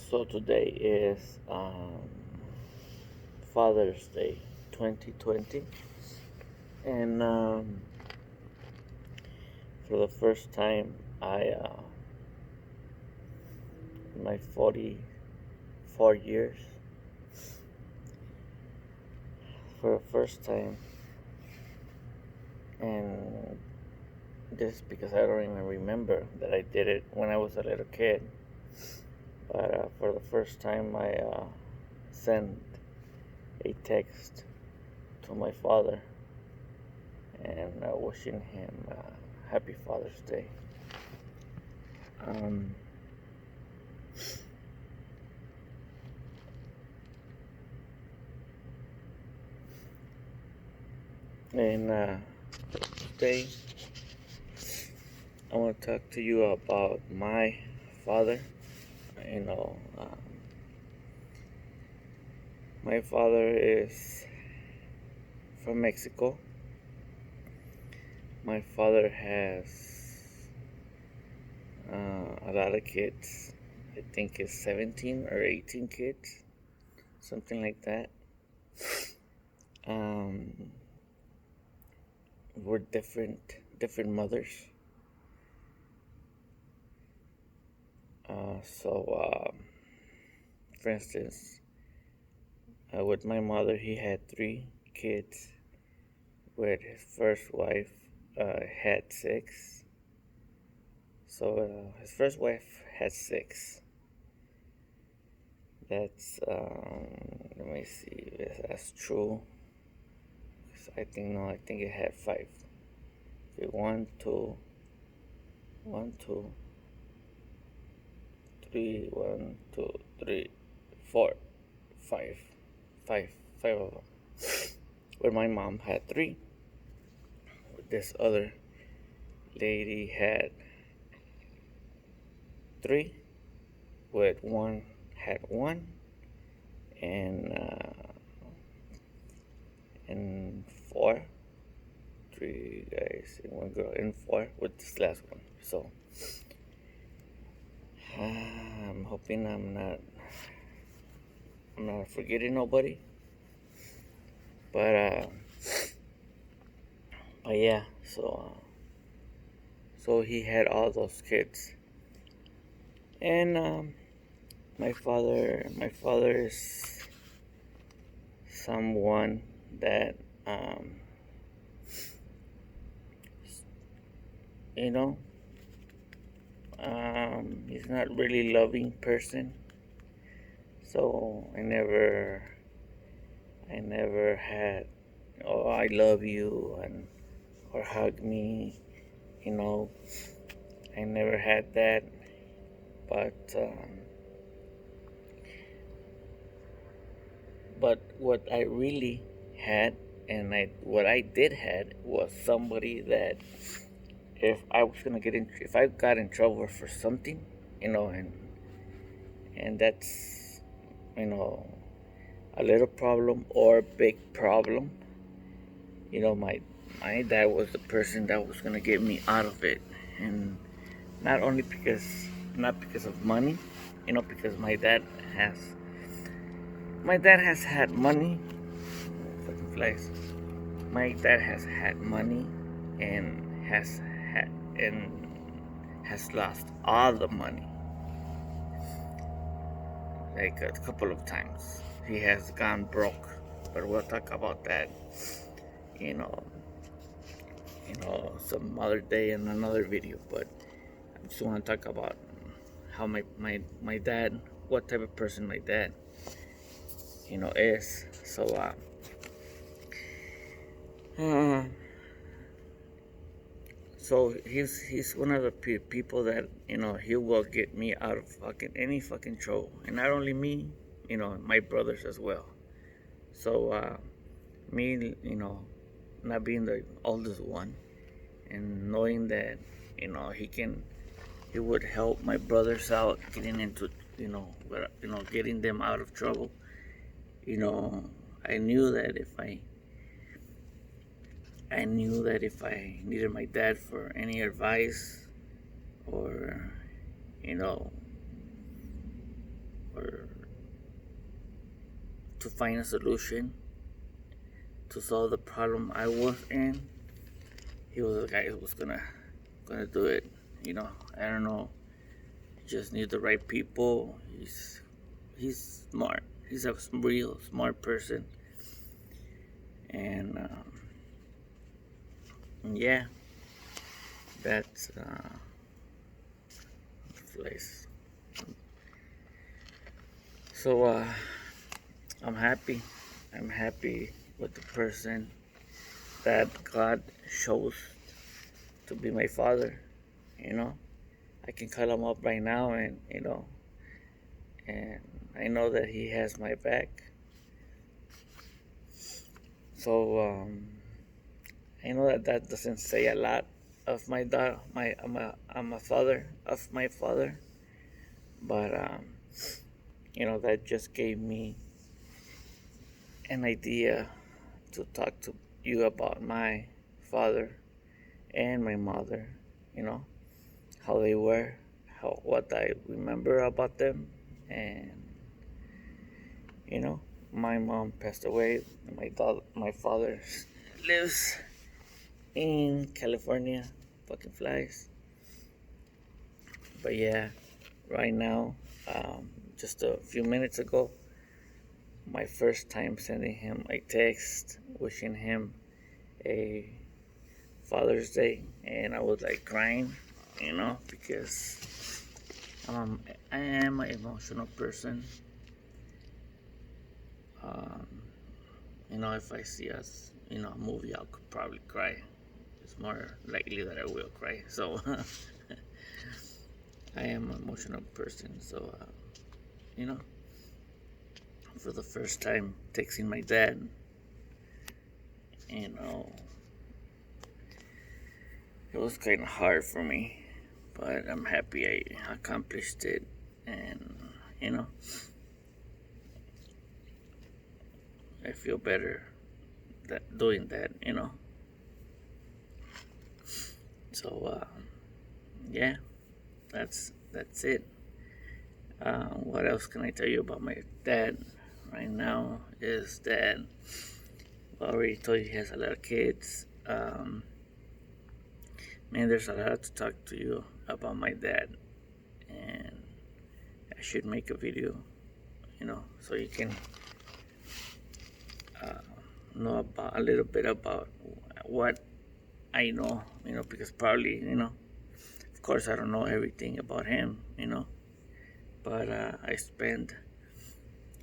So today is Father's Day 2020, and for the first time, in my 44 years, for the first time, and this because I don't even remember that I did it when I was a little kid, but for the first time, I sent a text to my father and wishing him happy Father's Day. Um, and Today I want to talk to you about my father. You know, my father is from Mexico. My father has a lot of kids. I think it's 17 or 18 kids, something like that. Um, we're different mothers. For instance, with my mother, he had 3 kids. With his first wife, had 6. So his first wife had 6. Let me see if that's true. I think no, I think it had 5. Okay, 1, 2, 1, 2, 3, 1, 2, 3, 4, 5, 5, 5 of them. Where my mom had 3. This other lady had 3. With one had 1, and 4. 3 guys and 1 girl, and 4 with this last one. So I'm hoping I'm not forgetting nobody. But yeah. So he had all those kids, and my father is someone that you know he's not really loving person. So I never had, oh, I love you, and or hug me, you know. I never had that. But what I really had, and what I did had, was somebody that if I got in trouble for something, and that's, you know, a little problem or a big problem, my dad was the person that was gonna get me out of it. And not only not because of money, because my dad has had money. Fucking flies. My dad has had money, and had and has lost all the money, like a couple of times. He has gone broke, but we'll talk about that, you know, some other day in another video. But I just want to talk about how my dad, what type of person my dad, is. Uh, so he's one of the people that he will get me out of fucking any fucking trouble, and not only me, my brothers as well. So me, not being the oldest one, and knowing that he would help my brothers out getting into getting them out of trouble. I knew that if I needed my dad for any advice, or you know or to find a solution to solve the problem I was in. He was the guy who was gonna do it. You know, I don't know. He just need the right people. He's smart. He's a real smart person, and yeah, that's place. So I'm happy. I'm happy with the person that God chose to be my father. You know, I can call him up right now, and and I know that he has my back. So I know that that doesn't say a lot of my dad. I'm a father of my father, but that just gave me an idea to talk to you about my father and my mother. You know how they were, how what I remember about them, and my mom passed away. My father lives in California. Fucking flies. But yeah, right now, just a few minutes ago, my first time sending him a text wishing him a Father's Day, and I was like crying, because I am an emotional person. Um, if I see a movie, I could probably cry. It's more likely that I will cry. So I am an emotional person. So you know, for the first time texting my dad, you know, it was kind of hard for me, but I'm happy I accomplished it, and I feel better that doing that. So yeah, that's it. What else can I tell you about my dad right now? Is that I already told you he has a lot of kids. Man, there's a lot to talk to you about my dad, and I should make a video, so you can know about a little bit about what I know, because probably, of course, I don't know everything about him, but I spent,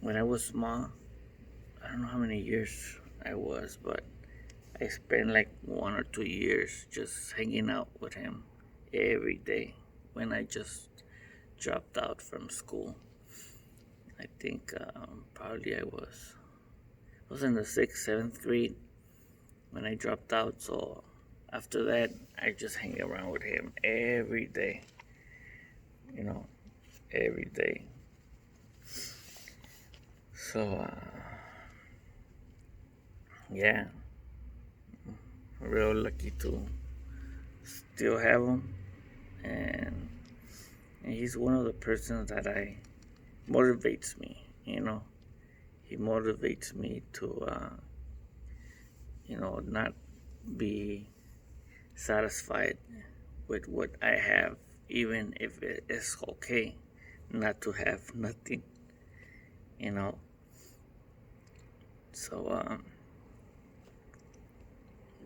when I was small, I don't know how many years I was, but I spent like 1 or 2 years just hanging out with him every day when I just dropped out from school. I think probably I was in the sixth, seventh grade when I dropped out. So after that, I just hang around with him every day. Every day. So yeah, real lucky to still have him, and he's one of the persons that I motivates me. He motivates me to not be satisfied with what I have, even if it is okay not to have nothing. So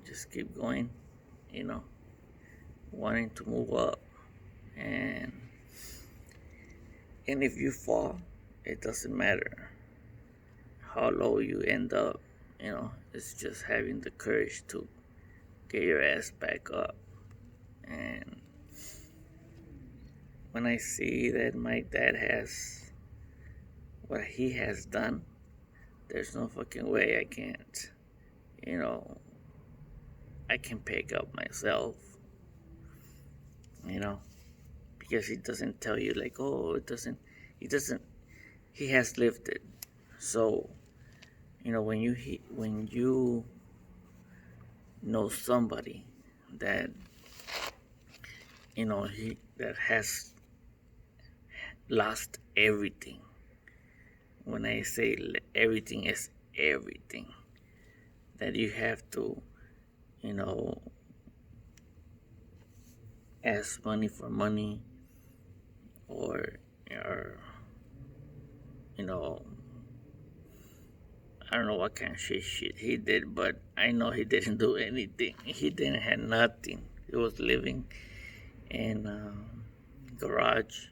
just keep going. Wanting to move up, and if you fall, it doesn't matter how low you end up. It's just having the courage to get your ass back up. And when I see that my dad has what he has done, there's no fucking way I can't, I can pick up myself, because he doesn't tell you like, oh, he has lived it. So, when you know somebody that, that has lost everything when I say everything is everything, that you have to, you know, ask money for money, or you know, I don't know what kind of shit he did, but I know he didn't do anything. He didn't have nothing. He was living in a garage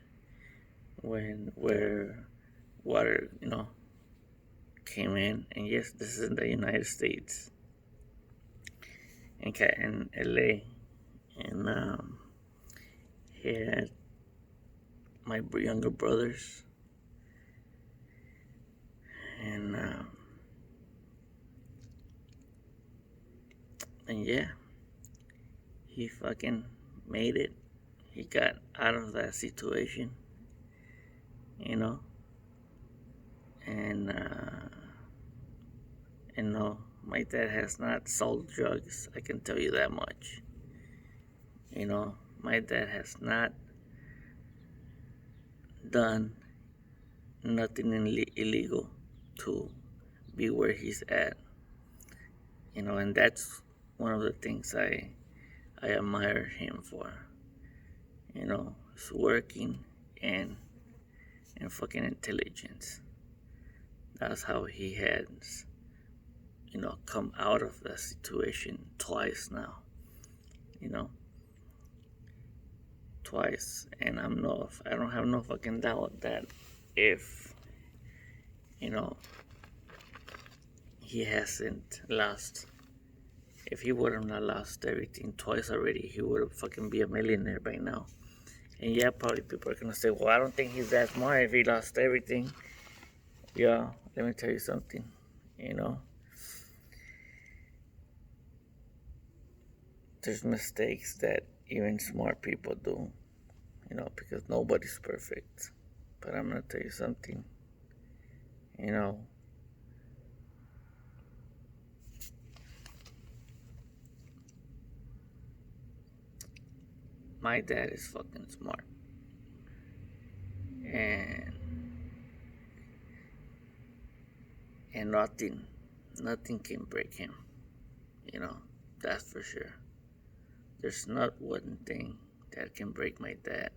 where water, came in. And yes, this is in the United States, in LA, and he had my younger brothers, and yeah, he fucking made it. He got out of that situation, you know, and no, my dad has not sold drugs. I can tell you that much. My dad has not done nothing illegal to be where he's at. And that's one of the things I admire him for. His working and fucking intelligence. That's how he has, come out of that situation twice now. Twice, and I don't have no fucking doubt that if, he hasn't lost. If he would have not lost everything twice already, he would have fucking be a millionaire by now. And yeah, probably people are gonna say, well, I don't think he's that smart if he lost everything. Yeah, let me tell you something, There's mistakes that even smart people do, because nobody's perfect. But I'm gonna tell you something, my dad is fucking smart. And nothing can break him, that's for sure. There's not one thing that can break my dad.